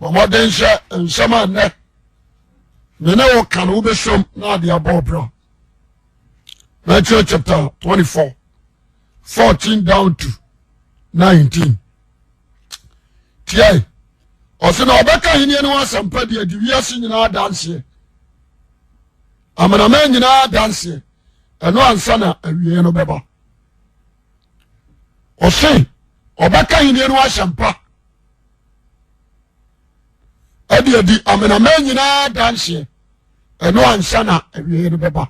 modern share and summer ne no can ube some na dia bobra. Matthew chapter 24 14 down to 19. Tiai ose na obeka hini no asampa dia di wiase nyina dance amana man nyina dance eno ansa na awie no beba ose obeka hini no asampa adi amana man nyina dance eno ansa na awie no beba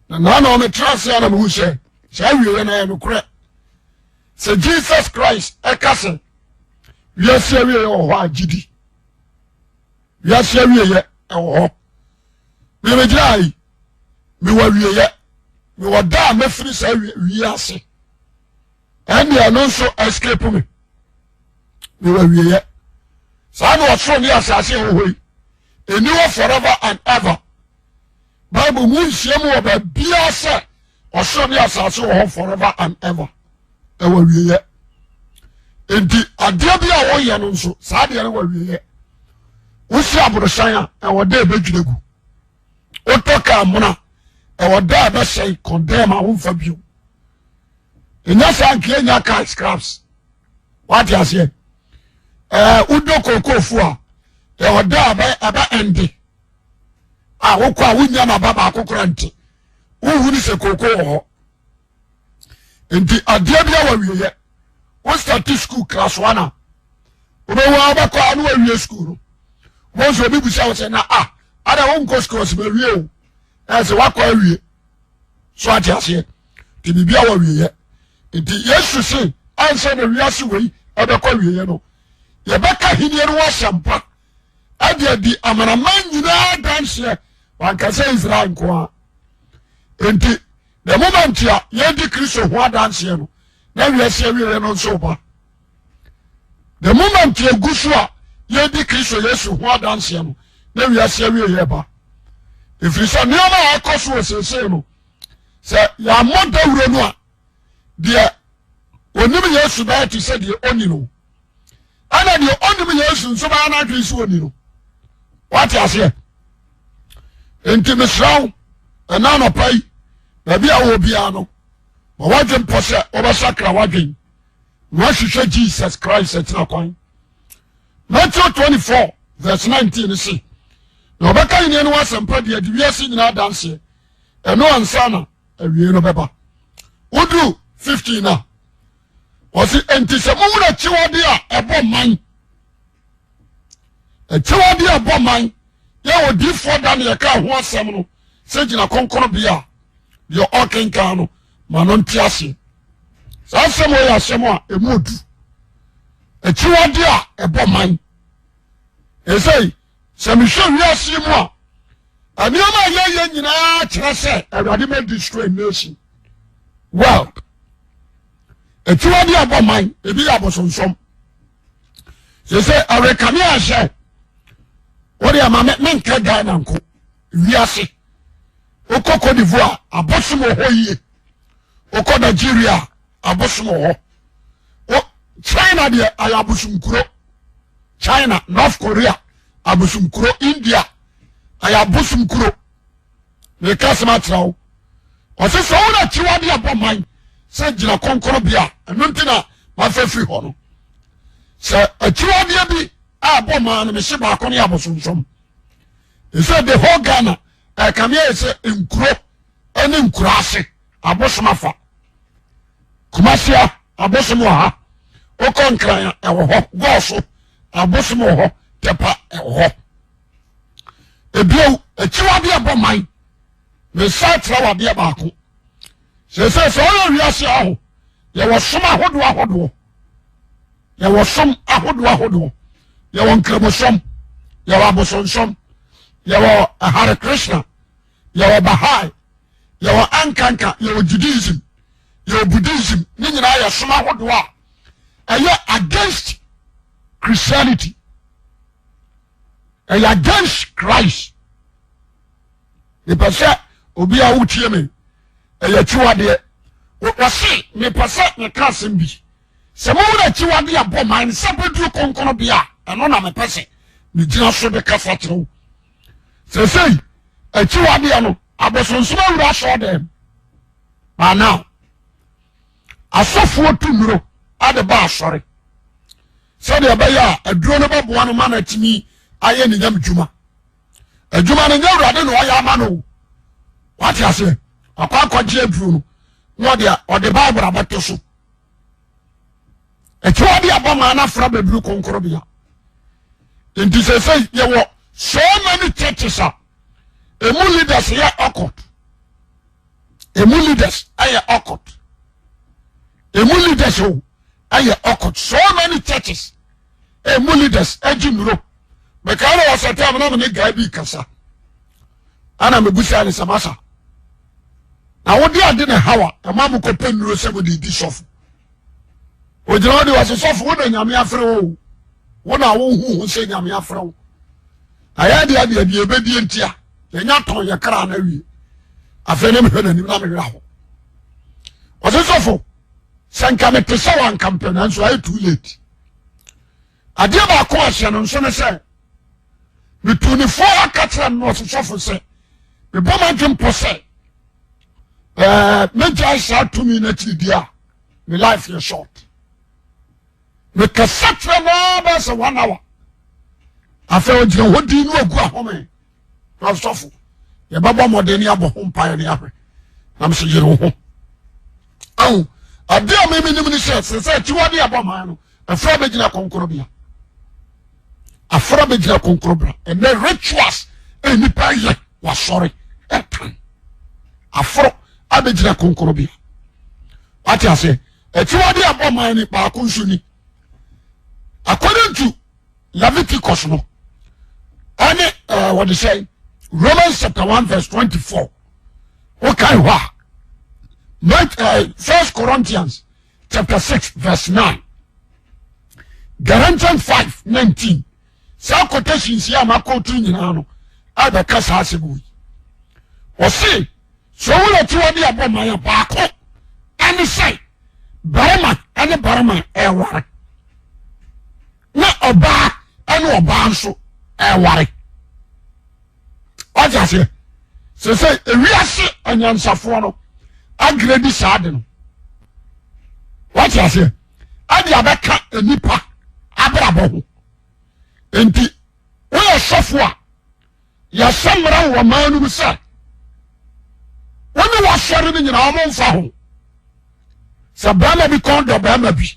na o me trust ya na me hu se awie na no kure se Jesus Christ ekase yes we o ho agidi yes we ye e ho me me jai me wa wie ye me wa da me firi sa wie ase and ya no so escape me wa wie ye sa no so ni asase ho hoi eni wo forever and ever Bible mu nsiam wo ba bia se o so ni asase ho forever and ever e wa wie ye enti adia bia wo ye no nso saa de na wa wie ye wo si aborosan a e wo da bedwiregu o toka amuna e wo da ba sei condemn a wo fa bio enya sa nke enya ka scraps what you say udo kokofu a e wo da ba endi a wo kwa wunya na baba akokora nti wo huni se koko ho enti adia bia wa wie ye we start school class 1 obo wa ba ko anu awie school mo so bi busa wo se na ada won ko school se be wie o as wa ko awie so ati ase ti bibia wa wie ye enti Yesu se ansa na wiase wei ebe ko wie ye no ye beka hini ru wa sampa adi amana man nyina dance wan ka se Israel ko enti the moment ya ye di Kristo ho dance no na wiase wie no so ba the moment ye gusu a ye di Kristo Yesu ho dance no na wiase wie ye ba ifisa nioma akoso sese no se ya moda wuro no a de onim Yesu ba ti se de oni no ana de onim Yesu nso ba na adwe so oni no what you say enti misraw ana no pai na bia wo bia no wadwen pose obasakra wadwen wa hwehwe Jesus Christ etina kwan Matthew 24 verse 19 see na obaka yin no asempa dia de wiase nyina danse eno ansa na awie no beba wodu 15 na osi enti se mu na chiwode a ebo man chiwode ebo man ye odi for dan ye ka ho asem no se gina konkono bia de okenka no manon tiase sa asem o ya asem a emodu chiwode a ebo man esei se mi hwe wiase mu a anioma ye nyina kire se awade me destroy nation well chiwode abo man ebi abosonsom se arekani ahye ori ama men ka Ghana nko wiase okoko d'Ivoire abosom ho yie okoko Nigeria abosom ho China de ayabosum kuro China North Korea abosum kuro India ayabosum kuro me ka sama trawo o se so na chiwade aboman se gina konkoro bia eno ntina ma fa fi ho no se chiwade bi aboman me se ba ko ne abosonsom ese de ho Ghana kamia ese nkuro ene nkuro ase abosom afa kumasia abosom ha okonkran ewo ho goso abosom ho tepa ewo ho ebio chiwade aboman me sa trawade ba ko se o wiase aho ye wo som ahodo ye wo som ahodo ye wo nkramosom ye wo abosonsom ye wo Hare Krishna ye wo Bahai ye wo Ankanka ye wo Judaism ye wo Buddhism ni nyina ye som ahodo a eye against Christianity eye against Christ e pese obi a wutie me eye chiwade wo se me pese me kasem bi se mo na chiwade aboman se bedu konkono bia ɛno na mepɛ sɛ megyina so de kasa kyerɛ wo sɛsei akyiwadeɛ no abosonsom awura asɔɔ dɛm now asɔfoɔ tu nnuro ade ba asɔre sɛdeɛ ɛbɛyɛ a aduro no bɛboa no ma no atumi ayɛ ne nyam dwuma adwuma no nyɛ awurade na ɔyɛ ama no wate aseɛ akɔ akɔgye aduro no na ɔde bible abɛto so akyiwade abɔ ma no afra bɛduru konkorobea nti sɛsɛ yɛwɔ so many churches a emu leaders yɛ occult emu leaders ayɛ occult emu leaders o ayɛ occult so many churches emu leaders agyi nuro mɛka no wɔ sɛ tam na mene gaa bi kasa ana mebusa ne samasa na wode ade ne hawa ɛma mo kɔpɛ nuro sɛ mode di sɔfo ogyina wode wɔ sɛ sɔfo wode nyame afrɛ wo wo na wohu ho sɛ nyame afrɛ wo ayɛ de ade ade ɛbɛdie ntia yɛnya tɔn yɛ kra na wie afei ne mehwɛ n'anim na mewerɛ ho ɔsɛ sɔfo sɛ nka mete sɛ wanka mpɛ nanso ayɛ too late adeɛ baako ahyɛ no nso ne sɛ metunifoɔ aka kyerɛ no ɔse sɔfo sɛ mebɔ ma dwe mpo sɛ megyae saa tumi no akyiridi a me life yɛ short mekasa kyerɛ no bɛɛ sɛ 1 hour afei ogyina hɔ din no agu ahome na sɔfo yɛbɛbɔ mmɔden ne abɔ ho mpaeɛ ne ahwɛ na mesɛ yere wo ho ahu ade a memenim ne sɛ sɛ akyiwade abɔ maa no afra bɛgyina konkorobea afra bɛgyina konkorobea ɛnɛ rituals nipa yɛ wasɔre ɛtan aforo abɛgyina konkorobea wate ase akyiwade abɔ maa ne baako nso ni according to Leviticus no ɛne what they say Romans chapter 1 verse 24 okay hɔ a 1 Corinthians chapter 6 verse 9 Galatians 5:19 saa quotations yi a makɔto nyinaa no abɛka saa asɛm yi ɔse sɛ wowura akyiwade abɔ maa yɛ baako ɛne sɛ barima ɛne barima ɛware na ɔbaa ɛne ɔbaa nso ɛware wate aseɛ sɛ ewiase anyansafoɔ no agredi saa de no wate aseɛ ade abɛka nipa abrabɔ ho enti woyɛ sɔfo a yɛsɛ mmara wɔ maa no mu sɛ wone wɔsɔre no nyina ɔmo mfa ho sɛ bɛrima bi kɔn dɔ bɛrima bi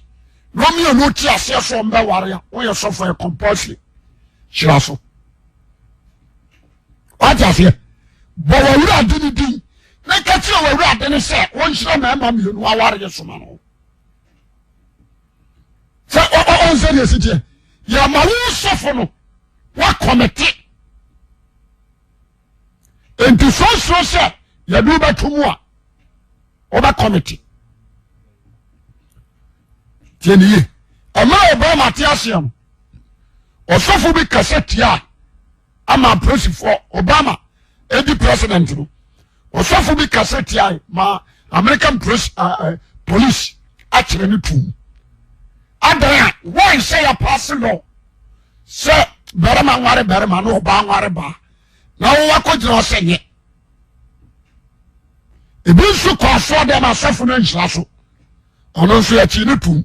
na ɔmeyɛ no ɔti aseɛ so ɔmbɛware a woyɛ sɔfo yɛ compulsory hyira so wate aseɛ bɔ wawura ade no din na ka kyerɛ wawura ade no sɛ wɔnhyira mmarima mmienu awareyɛ soma no sɛ ɔnsɛ deɛ sikyeɛ yɛma wo sɔfo no woakɔmete enti sɔsoro sɛ yɛde wobɛto mu a wobɛkɔmete tiɛniye ɛmmerɛ ɔbɛrima te aseɛ no ɔsɔfo bi kasa tia ama presifoɔ Obama edi president no ɔsɔfo bi kasa tia ma American police akyerɛ ne tum adan a wɔn sɛ yɛ paase law sɛ barima nware barima na ɔbaa nware baa na wɔn akɔgyina ɔsɛ nyɛ ebi nso kɔ asoɔ dɛm asɔfo no nhyira so ɔno nso yɛkyi ne tum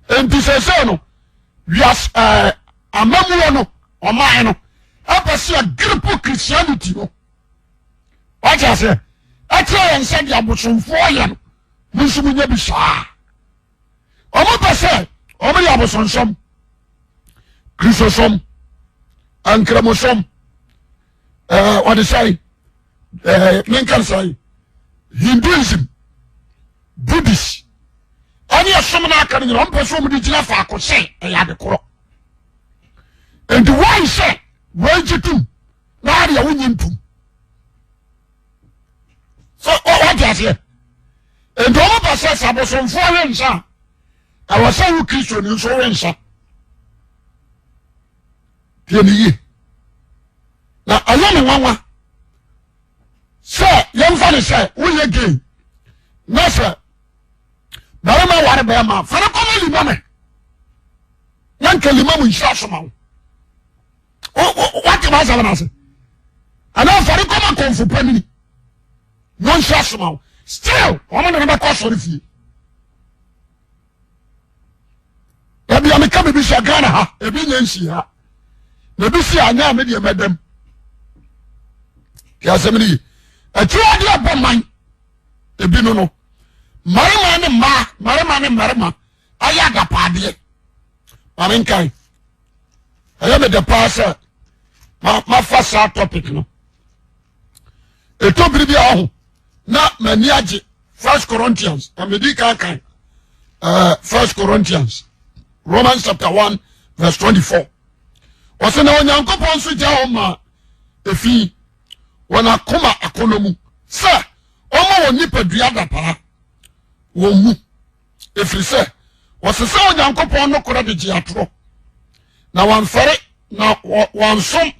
enti sɛsɛ no wias amamuo no ɔman no ɛpɛ sɛ agripo Christianity no wate aseɛ ɛkyerɛ yɛn sɛ de abosomfoɔ yɛ no mo nso mo nya bi saa ɔmo pɛ sɛ ɔmo yɛ abosonsom kristosom ankramosom ɔde sɛ menkan sɛ Hinduism Buddhist ɛne ɛsom no aka no nyina ɔmpɛ sɛ ɔmode gyina faako sɛ ɛyɛ ade korɔ enti wɔn sɛ wɔagye tom na adeɛ wonye ntom so wɔte aseɛ enti ɔmopɛ sɛ sɛ abosomfoɔ we nsa a ɛwɔ sɛ wo kristo ni nso we nsa tiɛ ne yie na ɛyɛ ne nwanwa sɛ yɛmfa ne sɛ woyɛ gay na sɛ barima ware bɛrima fana kɔma liba me na nanka limamu nhyira soma what was that? And now for the common comfort penny. No shasma. Still, woman never cost for the fee. Maybe I'm coming to Shagana, a billion. Maybe see I know media madam. Yasemini. A true idea about mine. A binono. Marima. Ayaga paddy. Maminkai. I am the passer. My first topic no. A topic be all. Na maniaji 1 Corinthians. Amedika kan. 1 Corinthians. Romans chapter 1 verse 24. Wase na onyankopon so ja oma efi wana koma akonomu. Sir, omo woni padua da pa. Wo mu. Efri se wase se onyankopon no kora de ji atro. Na wanfare na wansom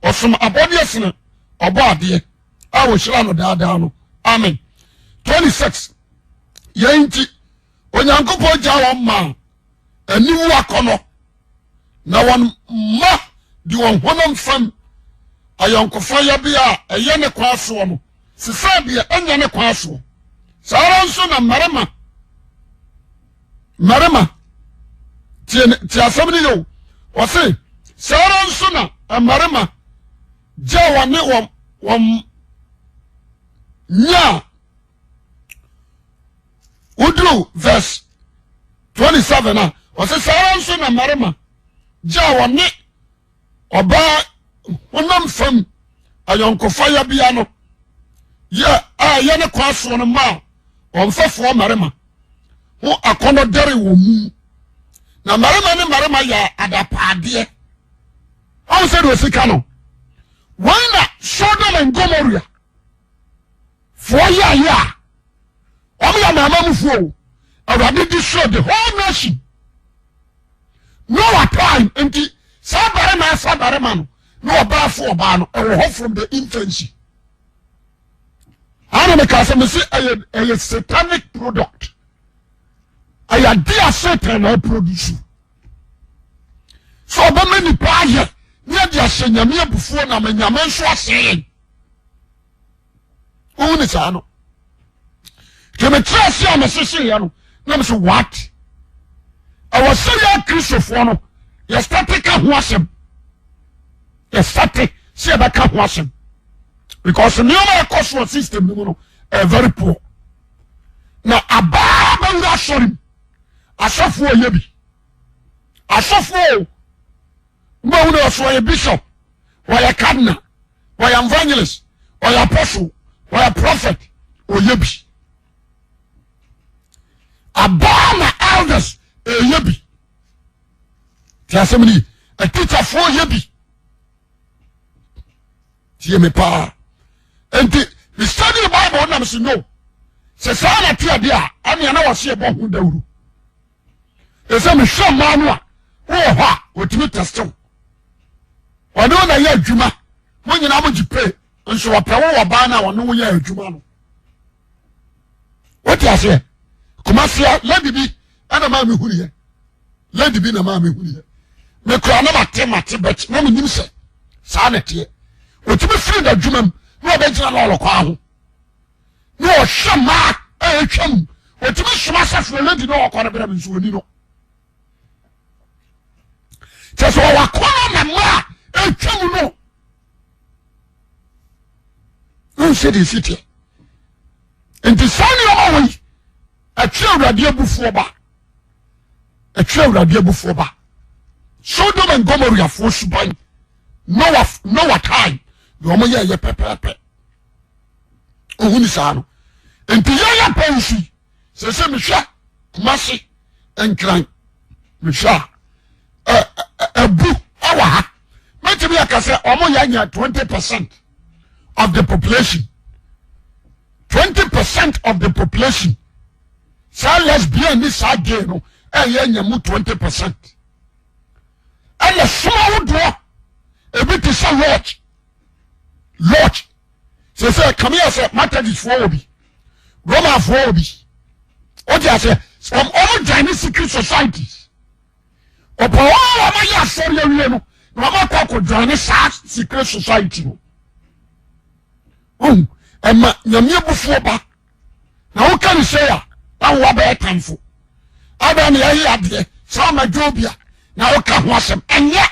osom abodiesene obo ade a wo hira no daada no. Amen. 26. Yenti onyankopon ja wo ma aniwu akono na won ma di won honam fam ayonkofa ya bia eye ne kwaso no sesa bia enya ne kwaso sara nso na marama ti asem ni yo o se sara nso na marama ja wane wom nya udru verse 27 na o se sara nso na marama ja wane oba honam fam ayonkofa ya bia no ye ne kwaso no ma onfafo marama ho akono dere wo mu na marama ya adapaade how said we sika no when Sodom and Gomorrah for ya ya mama mu fo already destroyed the whole nation no time enti sabare man no oba fo oba no e from the infancy. I don't say a satanic product. I dear Satan I produce. So but many prayer near the Shenyamia before na menyaman so saying. Who is ano? Keme trust ya mesese ya no. Na say what? I was saying Christopher no. You started ka ho asem. You started say ba ka ho asem. Because the new cultural system no very poor. Now ababa ura sorry. Asofo yebi. Asofo mba una so ye bishop, or ye cardinal, or ye evangelist, or ye apostle, or ye prophet, or yebi. Abama elders yebi. Tiasemini a teacher for yebi. Tie me pa. And we study the Bible and I say no. Se sana tia dia, ani ana wase bo hu dawuru. E se me hwe manu a, wo ha, wotimi testo. Wano na ye adwuma, mo nyina mo gipe, nso wa pewo wo ba na wono wo ye adwuma no. What you say? Kumasia lady bi ana ma me huriye. Lady bi na ma me huriye. Me kura na mate bet, na me nim se. Sa na tie. Wotimi free da adwuma no be jira lo kwa ho no hwema twam otimi hwema safo lady no okore bra nso oni no tso wa kwa na ma twam no no di city enti sani o wi atwa urade abufuo ba Sodom and Gomorrah for suban Noah time yomo ye pepepe ohuni saano enti ye pensi se mehwa kumasi enkran mehwa abu awa ha metimi akase omo ya 20% of the population 20% of the population sa lesbian ni sa gay no ye nyamu 20% and small do ebiti sa Lodge. Say, come here, say, Methodist for Obi. Roman for Obi. What you say? From all Chinese secret societies. opo wa ma ya sori awie no na ma kwa join sa secret society no ema nyame bufu ba na wo kan say a wa ba etanfo ada na yayi ade sa ma jobia na wo ka ho asem enye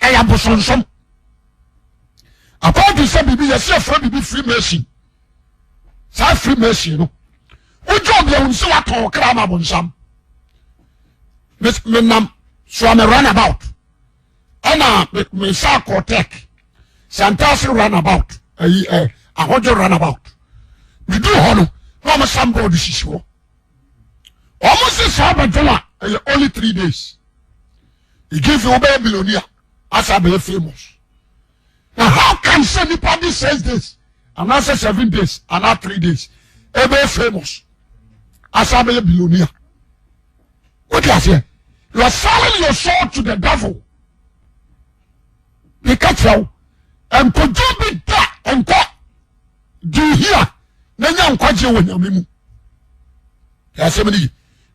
eya bosonsom according to bibi yes afro bibi Freemason sa Freemason no wo job ya unse wa ton kra ma bonsam me nam so am run about ana me sa kotek santasi run about ahojo run about we do hono no ma sambo de sisiwo almost say ba only 3 days he give you a millionaire as a be famous. Now how can somebody says this and I say 7 days and not 3 days a be famous as a be billionaire? What do you say? You are selling your soul to the devil. Because you and could you be that and what do you hear? Then you quite you when you yes, somebody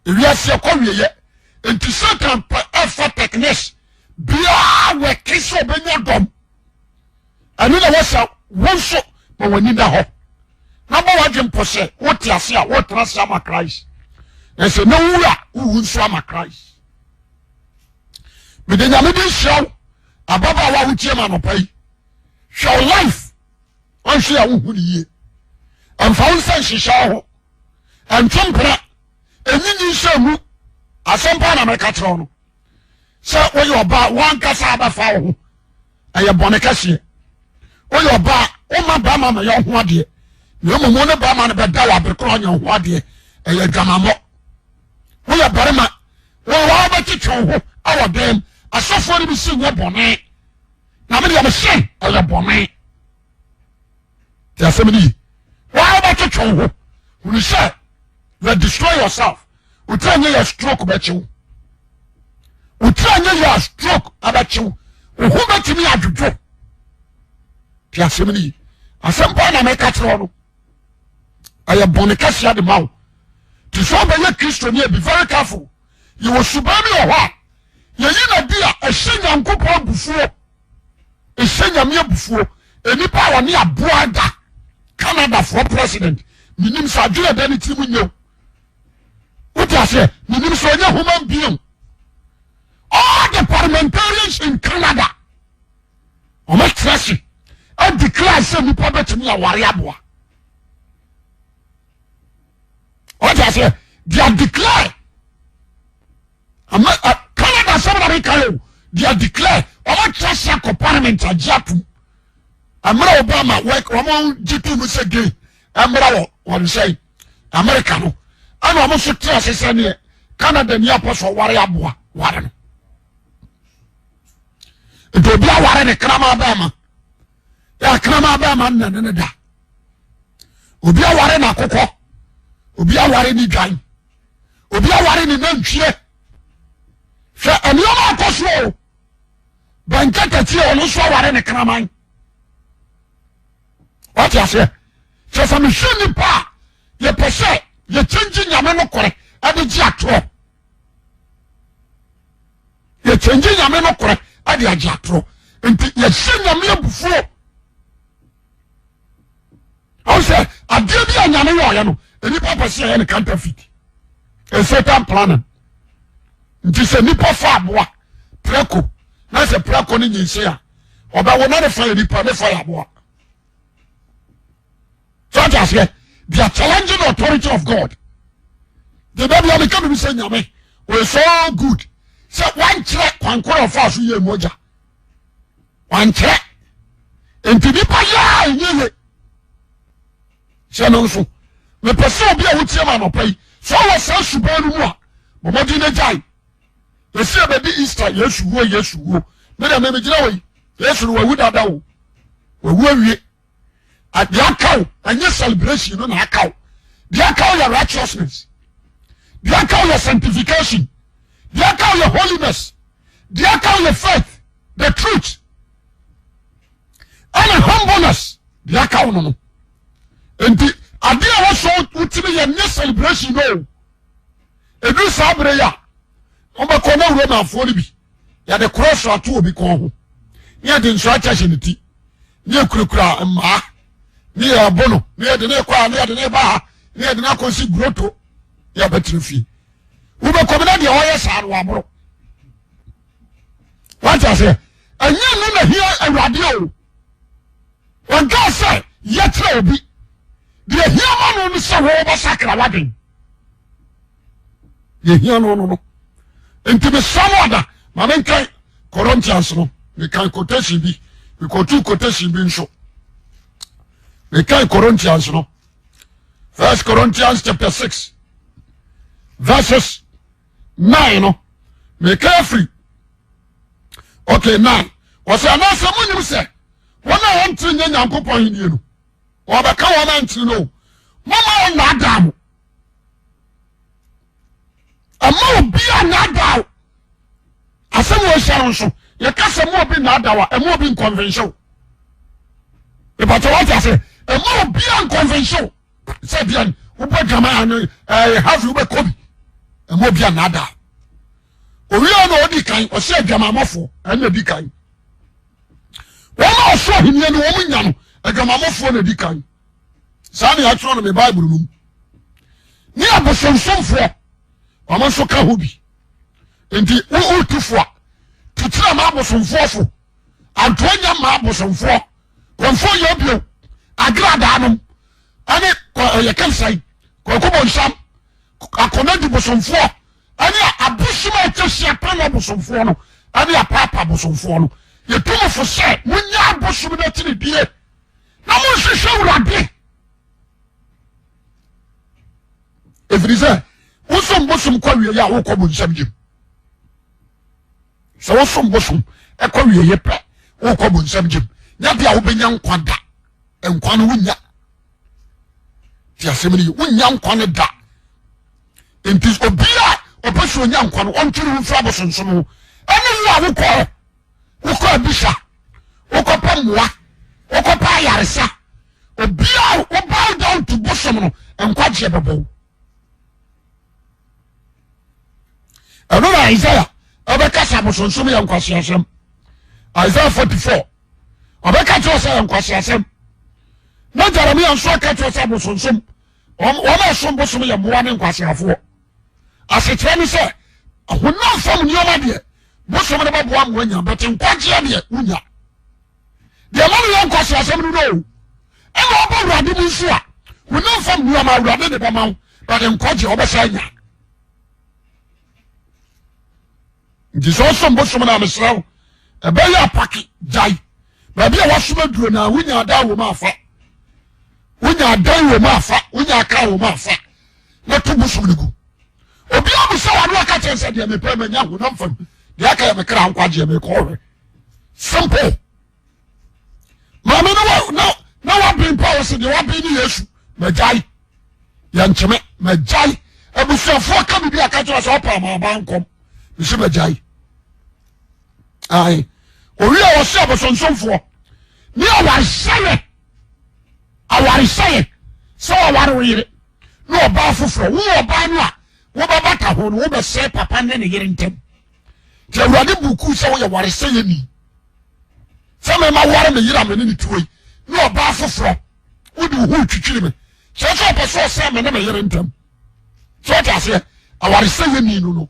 if you are so come here into certain effort techniques bia we kiso benya dom anu na wasa wonso ma wani da ho na ba waje mpose wote ase a wote ase ama Christ na se no wura wunso ama Christ medenya me di show ababa wa wutie ma no pai show life on hwe a wuhu ni ye amfa wonsan hihya ho antwempra enyinyi shamu asempa na meka tro no so we your ba one kasa ba fa ho aye bone kase we your ba o ma ba ma yo ho ade no mo ne ba ma ne beda wa bekro nya ho ade aye dwamamo we your barema we wa ba titwo ho awo dem asofo ni bi si wo bone na me de am hye aye bone ya semini wa ba titwo ho we say you destroy yourself utranye your stroke bachiw utranye your stroke abachiw ohu betimi adwodwo piasemni asempa na meka tro no aye bone kasia de mawo to so be ye Kristo ni be very careful you will subami oho ye yina dia ehenya nkopo bufuo ehenya me bufuo enipa wa ne aboada Canada for president minim sa dwele da ne timu nyew what I say, you so human being. All the parliamentarians in Canada, on my trashy, I declare some people to me a warrior. What I say, they are declare. Canada, somebody call they are declare. On my trashy parliament a Japan. Amara Obama work Ramon G2 Musegi. Amara what say Americano. Ano mo so tra sese ne Canada ni apostle ware aboa ware no edo bia ware ne krama ba ma ya krama ba ma ne da obi aware na kokko obi aware ni dwan obi aware ni nantwie hwe eni o ma akoso bankata tie o no so ware ne krama what you say so some shini pa ye pese ye change nyame no kore ade gi atro ye change nyame no kore ade agi atro enti ye hye nyame abufuo o se ade bi nyame yo ye no eni papa se ye ne counterfeit e Satan plan nti se ni pa fa aboa preko na se preko ni nyinse a oba wo na ne fa ni pa ne fa aboa so just here they are challenging the authority of God. The baby are becoming saying, "Yame, we're so good." So one check, one quarter of us, we moja. One check, and to be paya, you know. So, the person be a woman pay. So I was so super more. But in jai. You see, baby Easter, yes, you go, yes, you go. Then I may yes, you would have done. We at the account and your celebration, you don't account. The account your righteousness, the account your sanctification, the account your holiness, the account your faith, the truth, and the humbleness, the account no. And the idea was so to me your celebration, no. A do sabreya, Omba kona uro na afori bi. Ya de cross atu obi kon ho. Ni ade nso acha hyeneti. Ni ekurukura mma. Ni ya bono, ni ade ne kwa, ni ade ne ba, ni ade na konsi groto. Ya betrifi. Ube komina de hoye sa ro abro. What I say? Anya no na hia awrade o. Wonka say yetre obi. De hia ma no se wo ba sakra waden. Ye hia no. Enti samoda ma menkai Corinthians no. We can quotation bi. We go to quotation bi nso. We can Corinthians no. 1 Corinthians chapter 6 verses 9 no. Make free. Okay, 9. Was anasa munim se. Wana wontre nya Nyankopon hidie no. Obeka wona ntre no. Mama won na adam. Ama obi na adam. Asem wo sharon so. Ye kasa mo obi na adawa, e mo obi in convention. E ba to what I say? E mo obi in convention. Say bian, wo bo jama no have you be kobi. E mo obi na adawa. Owiya no odi kan o se adwamamofo na di kan won so henie no won nya no adwamamofo na di kan sa na ya tro no me bible num ni abosonsomfo o mo so ka hobi enti wo tufo tutira ma abosomfo antonya ma abosomfo konfo ye bio agrada anum ani ye kan sai ko bon sam akona di bosomfo ani abusuma etsia pana bosomfo no ani apapa bosomfo no ye tumo fo se munya abusuma na tini die na mo hwehwe urade efrize wosom bosom kwa wie ya wo ko bonsam jim so wosom bosom e kwa wie ye pe wo ko bonsam jim nya bia wo benya nkwada enkwa no wunya ti asemni wunya nkwa no da entis obia opeso nya nkwa no ontiri mfra abosonso no ene ya wo ko abisha wo ko pamwa wo ko pa yaresa obia wo bow down to bosom no enkwa je bebo anora Isaiah obeka sa abosonso ya nkwa siasem Isaiah 44 obeka cho sa nkwa siasem na Jeremiah nso ka cho sa abosonso o ma so bosom ya moa ne nkwa siafo asetre ni se honam fam nioma de bosom ne babo am wanya but nkwaje de unya de ma no nkwaso asem no no e ma obo urade mu nso a honam fam nioma urade de ba ma but nkwaje obesa nya ndi so so bosom na mesraw e be ya paki jai ba bia wasoma duro na unya da wo ma afa unya dan wo ma afa unya ka wo ma afa na to bosom ne gu obi obu se wa no aka chense de me pe manya honam fam de aka ya me kra nkwaje me ko hwe simple mama no wa bin power se de wa bin ni Yesu majai ya ncheme majai ebusofo ka bi aka chense opa ma ba nkom bisi majai ai owi a wo se abosonsomfo ni awarseye so aware wo yire no oba foforo wo oba no a wo baba ta ho no wo be se papa ne yire ntem je urade buku se wo ye wareseye ni se me ma ware me yira me ni tuoi no oba foforo wo di ho twitwiri me se so pe so se me ne me yire ntem so ta se awareseye ni no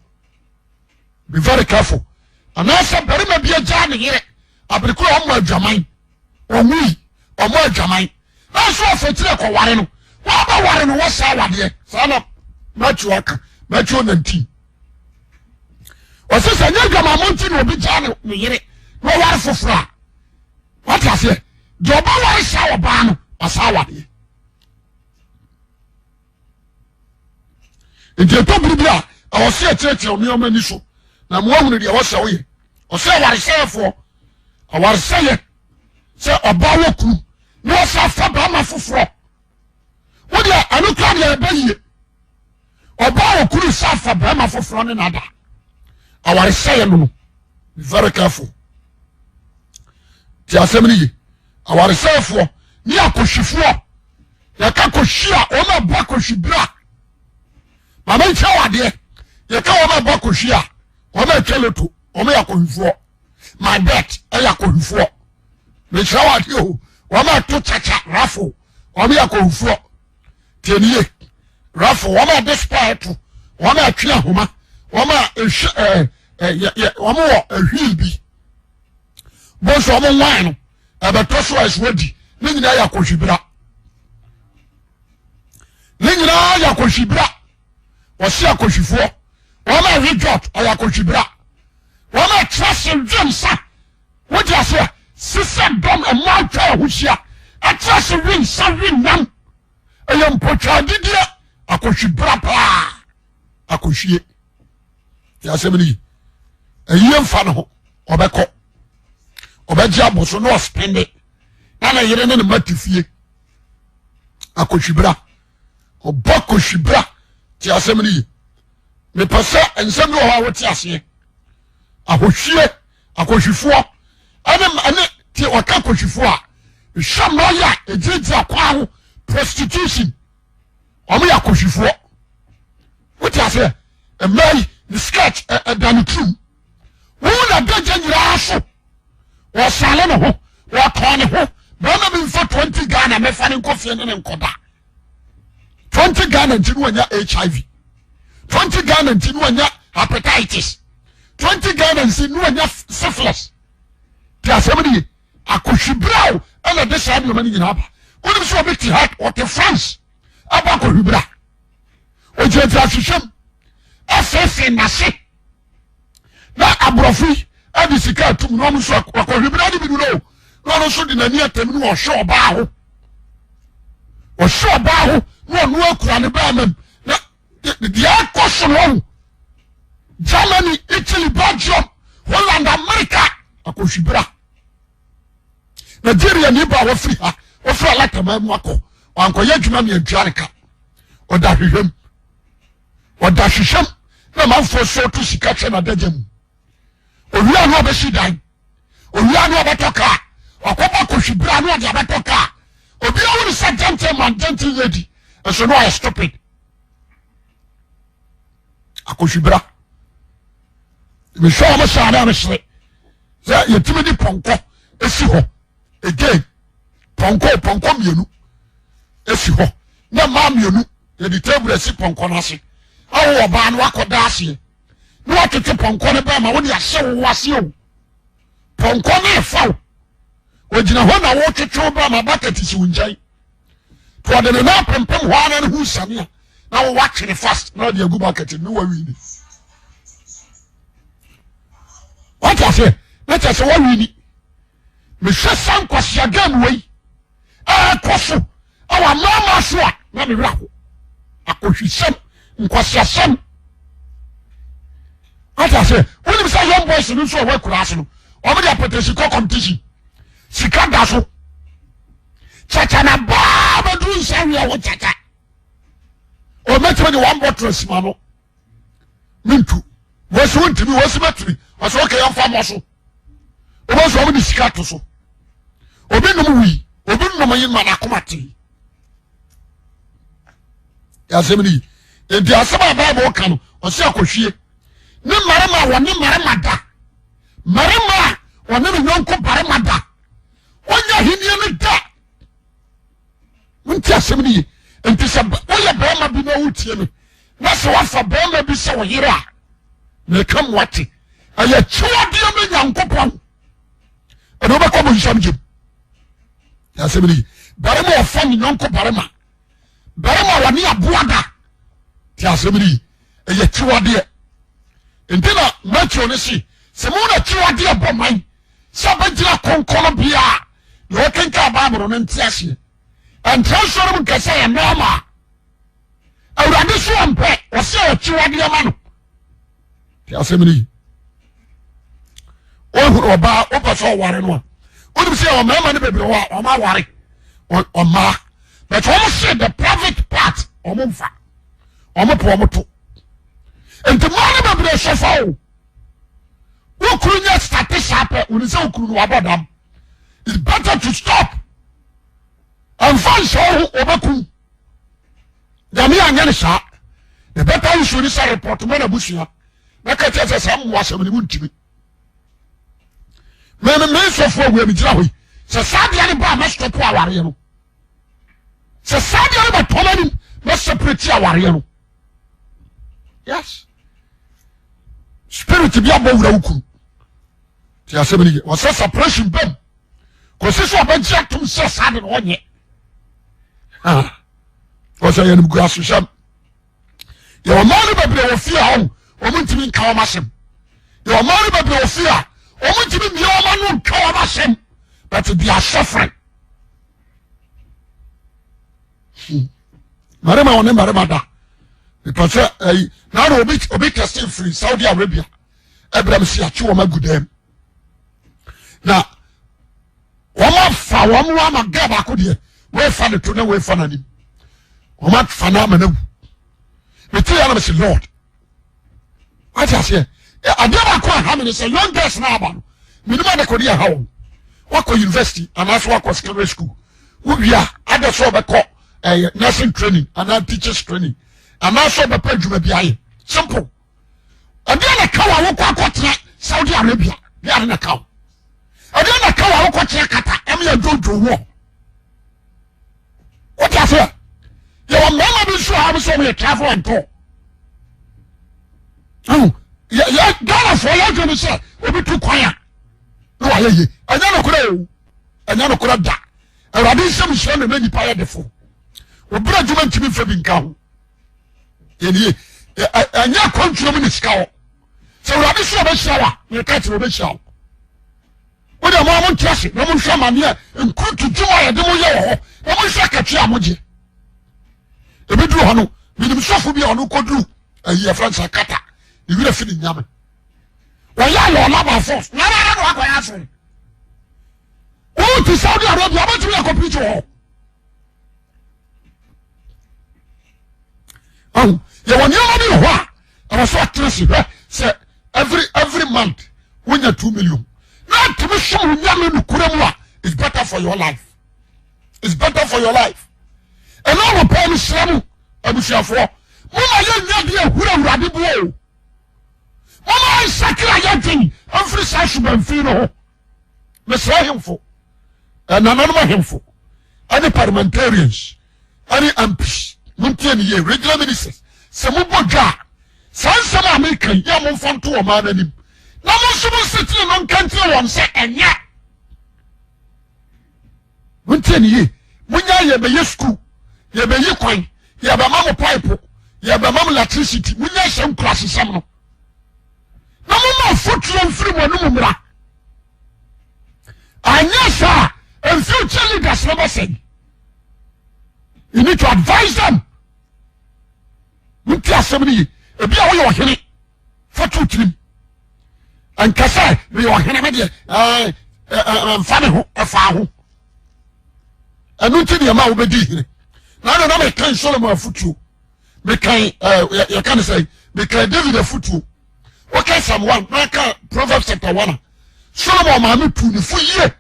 be very careful anasa bari ma bia ja ne yire abriko o mo adwaman omui o mo adwaman na so afetire ko ware no wa ba ware no wo sa wade sa na Matthew 19 osisa nya gama monti no bi jane ne yire no ware fofora what I say do ba ware sha oba no asawade enti to biblia awo se cheche oni o mani so na mo ahunu de wo se wo ye o se ware shefo aware seye se oba wo kru no sa fa ba ma foforo wo de anu kra de ba yie oba okuru safa brama foforo ne nada aware seye no very careful ti asemni aware seyefo ni akohwifo ya ka kohia o ma ba kohwibra mama nche wade ya ka o ma ba kohia cheleto ome ya kohifo my bet ya kohifo me chawa dio wama to chacha rafo ome ya kohifo tieniye rafo wama despair to wama atwe ahoma wama wama ahwil bi bo so wama wine abeto so as wedi ni nyina ya kohibra ni nyina ya kohibra wasi akohifo wama rejot aya kohibra wama trust wimsa wodi ase sisa dom e ma twa hohia atrust wimsa winam ayam potwa didie akohibra pa akohie ya semini ayem fa no obeko obeji aboso no spende na yere ne matifie akohibra obako hibra ti asemini me pasa ensem no ha woti ase ahohie akohwifo ane ti waka akohwifo a hwamra ya ejiji akwa ho prostitution omo ya akohwifo woti ase emai the sketch dan trum wona daje nyira aso wo sale no ho wo tone ho bana mi fa 20 Ghana me fa ne nkofie ne nkoda 20 Ghana ntinu anya HIV 20 Ghana ntinu anya hepatitis 20 Ghana ntinu anya syphilis ti asemni akohwibra ana de sa bi mani nyina aba woni so be ti hat or the France aba akohwibra o je ti ahwehwem afefe na se na abrofi adisika tum no mo so akohwibra ni bi no so di nani atem no hwe oba ho o hwe oba ho no akura ne ba mam na dia koso Germany, Italy, Belgium, Holland, America akohwibra Nigeria ni ba wo free ha wo free like mamu akọ ankoye adwuma me adwareka oda hwehwem oda hwehwem na manfo so to sika twa na dagem owia no obeshi dan owia no obetoka akoba kohwibra no ode obetoka obi a woni sa gentleman gentle lady so no I stupid akohwibra me show mo sa na me hye za yetimi di ponko esi ho again ponko mienu esi ho na ma mienu ye di table esi ponko na se awo oba no akoda ase no atete ponko ne ba ma wo di ase wo ase o ponko na fa o gina ho na wo twetwe ba ma bucket si wunjai to de na pempem ho ana hu sane na wo watch fast na de agu bucket no wa wi ni what I say let us wa wi ni me hwesa nkwasya gam wei koso awa mama so a na me wra ho akohwisem nkwasya sem what I say when me say young boys no so wa kura ase no o me dey apetesi ko competition sika da so chacha na ba du nsawi a wo chacha o metro de one bottle sima no mintu wo so ntimi wo so metri wo so okay am fa mo so o bo so mo di sika to so obi num wi obi num yin ma na komati ya semni e di asaba bible kan o se akohwie ne marama woni marama da marama woni no nko parama da onya hinie ne da munti asemni enti se oya bema bi na wutie no na se wafa bema bi se wo yira ne kam wati aya chiwade me nyankopon eno be ko bo nsam ya semini barema ofani nonko barema wani abuada ti asemini eye chiwade entina macho ne si se mo na chiwade boman sabagira konkono bia yo kenka babro ne ntiase en transfer mu kese ya normal awurade so ampe o se o chiwade ma no ti asemini o ba o pa so ware no what do you say o mama ne bebre o ma ware o ma but o say the private part o mo mfa o mo po o mo to enti mo ne bebre so fa o wo kuru nya start sharp o ni say o kuru no abodam it's better to stop and find so o beku da mi anya ne sha the better you should say report me na busia na ka tse sam wa sam ni muntimi me so fo we mi gira hoyi se sabia ne ba ma stop aware no se sabia ne ba tomani ma separate aware no yes spirit bi abowura wuku ti asebini o se separation bam ko se so abaji atum se sade no onye o se yenim grasu sham ye o mani bebre wo fia ho o muntimi nka o masem ye o mani bebre wo fia o muntimi mi o ma no nka o masem but they are suffering marema one marema da because now obi testing free Saudi Arabia Abraham si achi wo magudem na wọ́n fa wọ́n wá ma gẹ́ baako deɛ wọ́n fa ne to na wọ́n fa n'anim wọ́n fa n'ama n'ewu meti yà na mi si Lord wọ́n ti ase yɛ adeɛ baako aha mi ni sɛ young girls na aba no minimum de ko di aha wɔn wakɔ university anaasɛ wakɔ secondary school wọ́n adɛ so ɔbɛkɔ nursing training anaa teachers training anaasɛ ɔbɛpɛ adwuma bi ayɛ simple adeɛ na ka wɔ awokɔ akɔtena Saudi Arabia bi ade na ka wɔ. Ade na ka wa ko kye kata em ya jojo wo what ya say ye wa mama bi so ha bi so me travel and talk ya Ghana for ya jo ni say obi tu kwan a no wa ye anya no kura o anya no kura da awade nsem hye na nipa ye defo obira juma ntimi fa bi nka ho ye ni anya kwanturo ni sika ho so awade so ba hyawa ye ka ti obi hyawa wọ́n yẹ mọ́ ntẹ́sí ní ọmọ nsọ́ màmí ẹ̀ nkúrútù jùmọ̀ yẹ dẹ́mu yẹ wọ̀ họ́ ọmọ nsọ́ kẹ̀tì àmújẹ ebi duru hɔ no mìíràn sọ́fù bi ọ̀nù kọ́ duru ẹ̀yí ẹ̀fọ́ nsà kata ìwé rẹ̀ fi ni nyàmé wọ́n yẹ ayọ̀ ọ̀làbà fọ́s nyàmé ẹ̀ ní wàkọ̀ yẹ asọ̀rọ̀ wọ́n ti Saudi Arabia ọmọ tí wọ́n yẹ kọ́ pìtì wọ̀ ọ̀hún yẹ wọ́n nyàmé bi wọ̀ a ẹ̀wọ̀n sọ àtẹ̀sí hẹ́ sẹ́ every month wọ́n yẹ 2 million. Not to be sure it's better for your life. It's better for your life. And all the power is Samu, I wish you for. Mama, you're not here, Rabbi Bow. Mama, is sacred, I'm free Sashim and Fino. Let's say him for. And another him for. Any parliamentarians, any MPs, Muntian, regular ministers, Samuboja, Sansama American, Yamu Fonto, a man and him. Na mo so mo sitting no country won say enya wonte ni ye munya ye be ye school ye be ye kwan ye be mam pipe ye be mam electricity munya hye class sam no na mo ma foturo mfiri mo no mumra anya sa and future leaders never say you need to advise them wonte asem ni ebi a wo ye ohene foturo trim and kasa we are hena me fami ho afa ho anu ti de ma wo bedi hire na na me kan Solomon afutuo me kan you can say me kan David afutuo o kan Psalm 1 na kan Proverbs chapter 1 Solomon ma me tu ni fu yie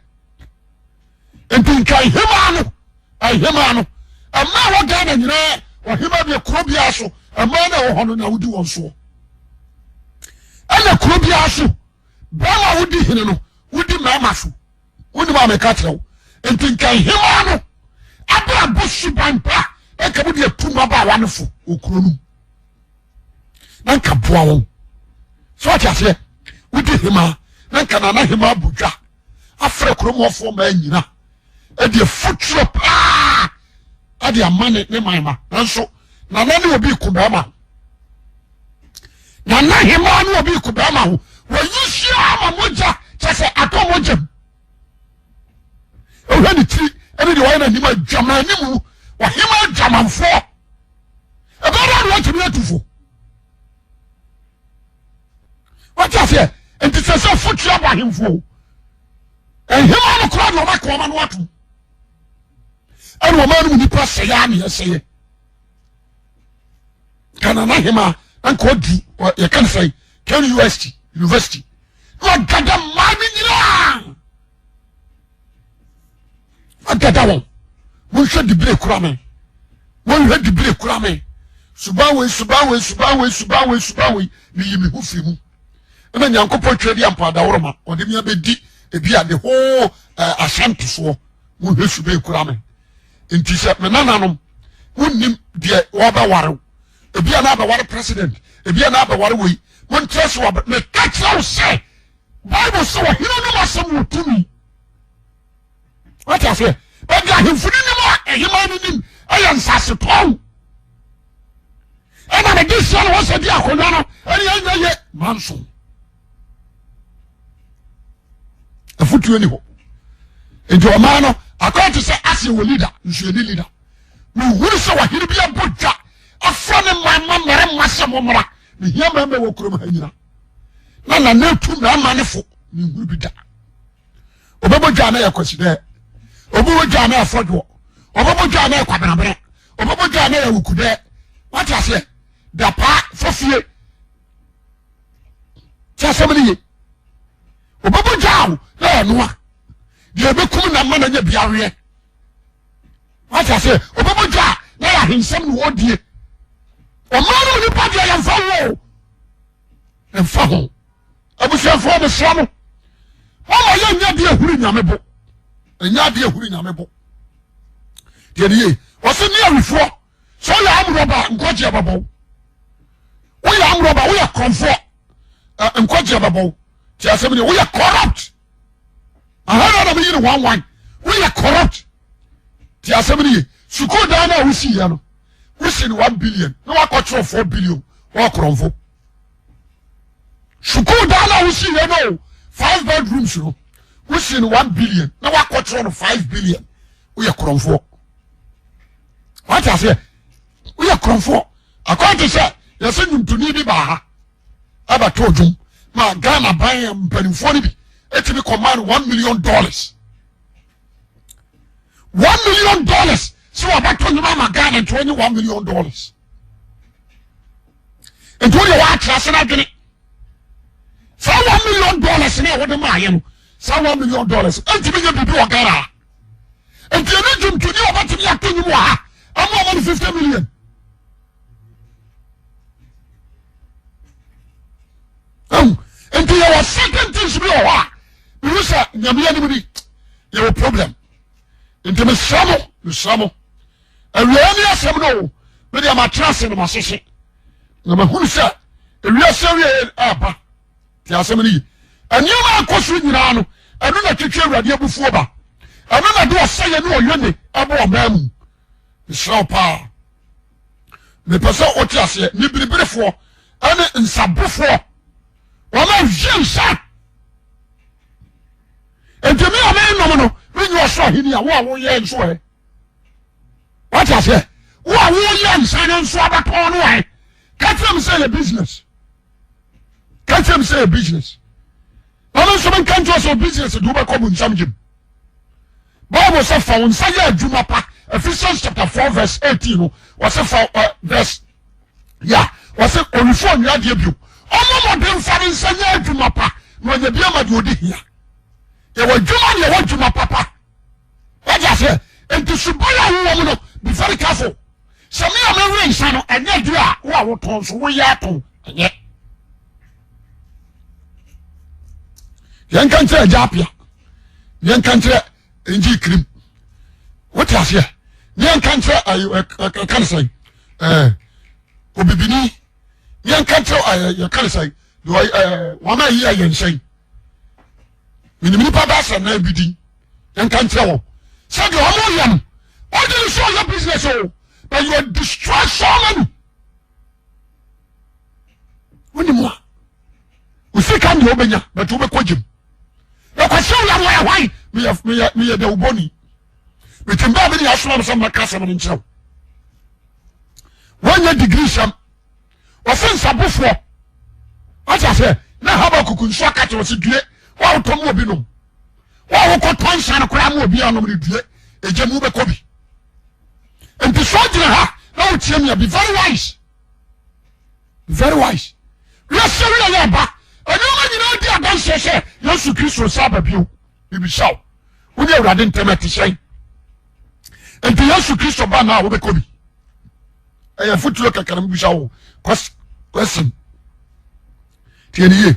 enti kan hema no ama wo ga na nyina o hema bi kro bia so ama na wo hono na wodi won so ana kro bia so bama wudi hene no wudi mama so wudi ma me ka trew enti kan hema no abra bosu bampa e ka budi atuma ba wanefo okuro nu nan ka boa won so atiase wudi hema nan ka na hema budwa afre kromofo ma nyina e de futuro pa ade amane ne manma nanso na nani obi ku bama na na hema no obi ku bama ho wayishia ama moja chese atomojem ohani ti ene de wayna nima jamani mu wa hima jamanfo ebara no tumi atufo what you say enti se futua ba himfo hima no kra no makọ ma no atu ene o manu ni pressure ya ne yeseye kana na hima anko di ye kan say can university what gada mami nyina what gada won hwe di break kura me won hwe di break kura me subawe me yimi hu fi mu na nyankopɔ twedi ampa da woroma ode me abedi ebi a the whole ashanti so mu hwe sube kura me enti se me nananom wonnim de wo ba ware ebi a na ba ware president ebi a na ba ware we mon trust wo me catch you say Bible so hino no masem wotumi what I say but ga himfuni ni mo ehima ni nim ayan sase ton ena me dis one was di akonya no enya ye manso afutu ani ho enti o ma no according to say as your leader you need leader me wuri so wa hiri bia bodwa afra ne mama mere masem omra me hia ma wo kurom hanyina na netu na amanefo me wuri bi da obebodwa na yakoside obebodwa na afodwo obebodwa na yakwabenabere obebodwa na yawukude what I say da pa fofie chasemini obebodwa na noa de bekum na mana nya biawe what I say obebodwa na ya hinsem no odie o manu ni pa dia ya fawo en fawo abusia fo be slamo mama ya nya de ahuri nyame bo nya de ahuri nyame bo de ye o se ni awifo so ya amroba nkoje babo wo ya amroba wo ya konfo nkoje babo ti asem ni wo ya corrupt ahara na me yiri 11 wo ya corrupt ti asem ni suko da na wo si ya no wo si ni 1 billion na wa ko 4 billion wo koromfo suko da na wo si ya no 5 bedrooms no we see 1 billion na wa kwotro no 5 billion we are kromfo what I say we are kromfo according to say you say ntuni bi ba ha aba tojum ma Ghana ban mpanimfo ni bi etimi command $1 million $1 million so aba tonyu ma Ghana $21 million and do you watch us na dwene so $1 million na wo de ma ye no so $1 million entimi ye bibi ogara enti ene jumtuni obatimi atonyu mu ha amo 50 million enti ye was second things bi o ha you say nyame ani bi ye a problem enti me samo awani asem no me de ma trust no masese na ma hunu say ewi asewe aba ti asem ni anyama akoso nyina no enu na twetwe awurade abufuo ba enu na de oseye ne oyene abo omamu israel pa me pese otiase ni biribirefo ene nsabofo wala jensa entemi ame no no me nyo so hini a wo ye nso he what I say wo ye nsa nso abaton no he katem say business Ame so men kan to business do be come nsam jim. Bible say fa unsa ya adwuma pa. Ephesians chapter 4 verse 18 no. Was say verse was say onifo nya de bio. Omo modem fa nsa ya adwuma pa. No nya bia ma de odi hia. Ye wa dwuma ne wa dwuma papa. What I say enti subola wo no be very careful. Some ya me we nsa no enya du a wo ton so wo ya ton enye. Yan kantre japia yan kantre enji krim what is here yan kantre kan say obibini yan kantre you kan say do wama yi yan say minimini pa ba sa na bidi yan kantre wo say do omo yam all the show your business oh but you destroy so many woni mo we say kan do obenya but we be kwajim Because why me the uboni. We can buy many aslam some makasam in show. 1 year degree some offense abufo. What I say, na haba kukun so aka to due. Wa to mo bi no. Wa ko ton san kra mo bi anom ni due. Eje mu be ko bi. Enti so gina ha, na o tie me be very wise. Very wise. Let's say we are back. Anyoma nyina di abanse se Yesu Kristo saba bio bibishaw woni awurade ntemati sey enti Yesu Kristo ba na wo be kobi ɛyɛ fotuo kakra mbisa wo question tieniye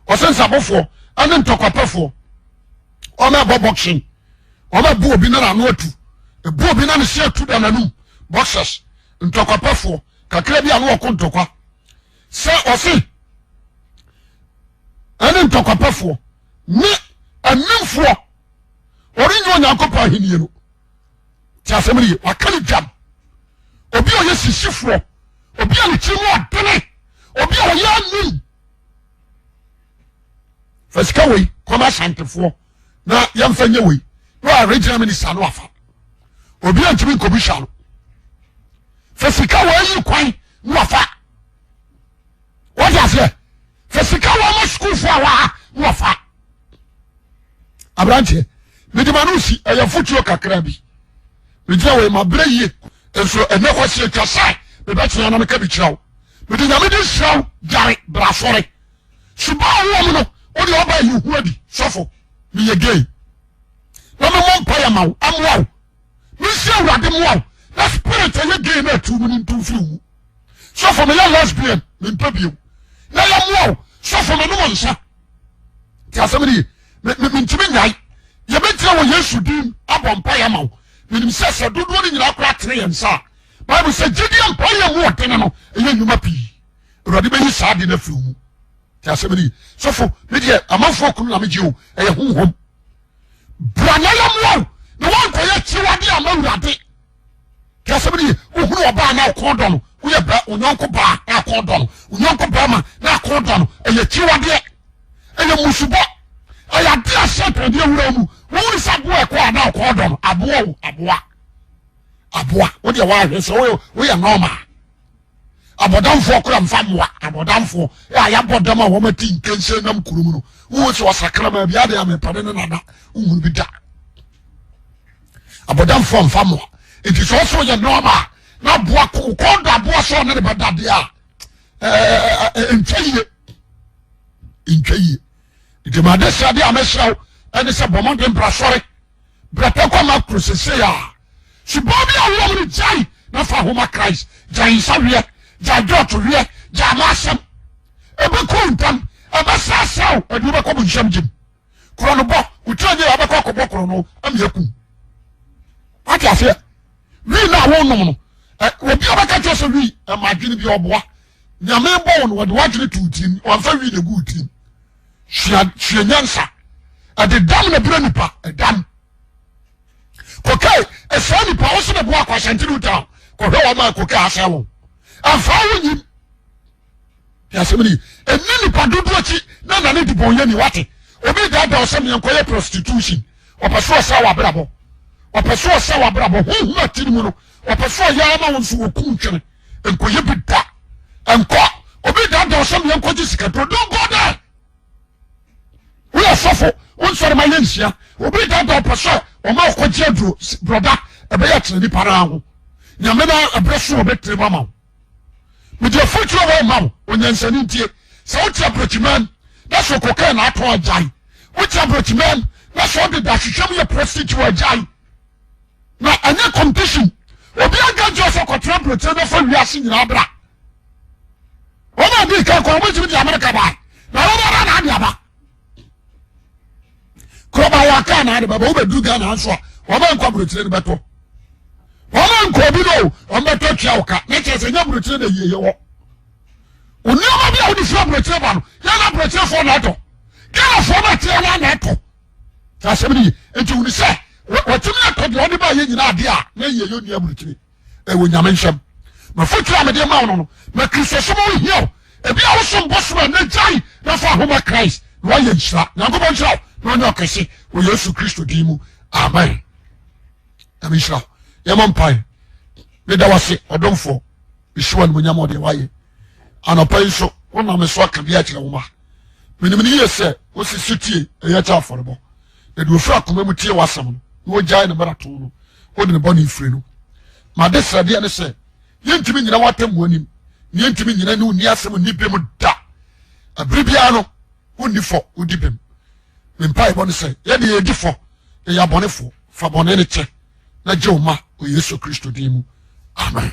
ɔsensa bofo ane ntokwapɛfo ɔma bɔ boxing ɔma bu obi na no atu bu obi na ne se atu da nanum boxers ntokwapɛfo kakra bi anu ɔko ntokwa sɛ ɔse ane ntokwapɛfo ne animfo ɔrenyo onyankopɔ ahenie no ti asɛmri wakane dwam obi oyɛ sisifo obi a ne kyiri mu ɔdene obi a ɔyɛ anim fasika wei kɔma santefo na yɛmfa nyɛ wei na regional minister no afa obi a ntimi nkobi hwa no fasika wei yi kwan no afa what does it fasika wei ma school fo awa no afa abrante medima no si ɛyɛ fotuo kakra bi medina wei ma brɛ yie enso ene kwasi atwasa me betia na me ka bi kirawo me de nyame de hraw jare brafore suba wo no o de oba yi hu adi sofo me ye gay na me mo mpa ya mawo amwo me si awrade mo na spirit ye gay na tu mu ntu firi wu sofo me ya lesbian me mpa bio na ya mo sofo me no mo nsa ti asɛm me ntimi nyai ye betia wo yesu din abɔ mpa ya mawo menim sɛ dodo ni nyina kora tene yɛn sa bible sɛ gideon pa yɛ mu ɔtene no ɛyɛ nnwuma pii awurade bɛyi saa de no afiri mu nti asɛm ni sɔfo medeɛ amanfoɔ kono na megye o ɛyɛ honhom bra na yɛ mmoa na woankɔyɛ kyiwade ama awurade nti asɛm ni wohunu ɔbaa na ɔkɔn dɔ no woyɛ bra onyɔnko baa na akɔn dɔ no onyɔnko bɛrima na akɔn dɔ no ɛyɛ kyiwadeɛ ɛyɛ musubɔ ɛyɛ ade ahyɛ pɛdeɛ wura mu wọ́n sá bọ́ ẹ̀kọ́ àná ọkọ̀ ọ̀dọ̀ no aboa wọ́n di ẹ̀wọ́ ahwẹ́ sẹ́ wọ́n yẹ nọ́ọ̀mà abọ̀dánfọ́ kúrò nfa mọ́à abọ̀dánfọ́ ẹ̀ àyà bọ̀dám a wọ́n ti nkẹ́nsẹ́ nam kurum no wọ́n sọ ọ̀sàkàrà mà ẹ̀bí adé àmì ìpàdé ní nàdá wọ́n bi da abọ̀dánfọ́ nfa mọ́à ètò sọ́ọ́sọ́ yẹ nọ́ọ̀mà n'aboa kọ́ ọ̀dọ̀ aboa sọ́ọ̀ ní ìbá dàdé a ntwa yie ìdèmàdé sẹ́ adé àmẹ́sẹ́ ɛne sɛ bɔmɔde mprasɔre brɛpɛ kɔma kuro sese a subɔ bi a wɔm no gyae na fa homa Christ gyae nsa wiɛ gyae dɔɔto wiɛ gyae ma asɛm ɛbɛkɔ ntam ɛbɛsaasaw ɛde wobɛkɔ bo nhyɛm gyem korɔ no bɔ wotira nyɛ wobɛkɔ akɔbɔ korɔ no ameakum wate aseɛ wii na wonom no obi a wobɛka kyerɛ sɛ wii ɛma adwene bi ɔboa nyame bɔ wo no wɔde woadwene to wotirim wɔmfa wii na gu wotirim hwɛ nyansa ade dam na bira nipa dam kokai esa nipa wo se na boa kwa santinu town ko hwe wo ma kokai asa wo afa wo nyim ya semini eni nipa dodo achi na na ne dibon ye ni wate obi da da osem yen koye prostitution opeso osa wa brabo opeso osa wa brabo hu atini mu no opeso ya ma won so wo ku ntwene enkoye bi da enko obi da da osem yen koji sika do go there we are suffer won sɔre ma yɛ nhyia obi da pɛ sɛ ɔma ɔkɔgye aduro broda ɛbɛyɛ kyerɛ nipa no ho nyame na ɛberɛ so ɔbɛtire ma ma wo mede afotuo wɔ ma wo onyansani ntie sɛ wote abrɛkyiman na sɛ kɔkɛ na atɔ agyae wote abrɛkyiman na sɛ wode da hwehwɛm yɛ prostitute wɔ agyae na ɛnyɛ competition obi aga gye sɛ kɔtena abrɛkyire na fa wiase nyinaa bra wɔma adi ka kɔ wɔmɛtumi de Amerika baa na wɔbɛra na ade aba kroba ya ka na ade baba wo bedu ga na so wo ba nkwa brotire ne beto wo ma nkwa bi no wo beto twa wo ka na che se nya brotire na yeye wo oni ma bi a wo di fo brotire ba no ya na brotire fo na to ka fo ba tie na to ta se bi enti wo ni se wo tumi na to de wo di ba ye nyina ade a na yeye oni abrotire e wo nyame nhwam ma fotu amede ma wo no ma kristo so mo hio e bi a wo so mboso na jai na fa homa Christ wo ye nhyira na go bo nhyira no no kese wo Yesu Kristo di mu amen amishra yamon pai me da wase odomfo bishwa no nyamo de waye anopai so wona me so aka bia kire wo ma menim ni yese wo sisitie eya cha aforebo e do fura koma mu tie wasam no wo jai ne barato no wo de ne boni firi no ma de srade ne se yentimi nyina watam anim yentimi nyina ne uni asem ni bem da abribia no woni fo odi bem mpa ibon se ye de yedi fo ya bonefo fa bonene che na je o ma o Yesu Kristo di mu amen.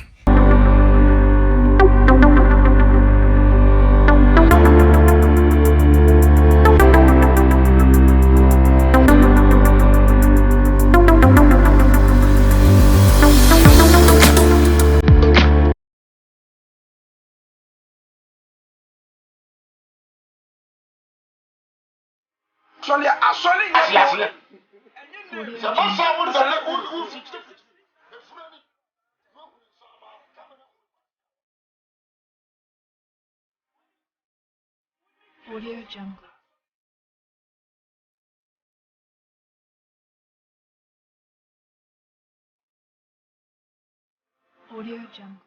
Sorry, I sorry, yes. The most I want to Audio Jungle. Audio Jungle.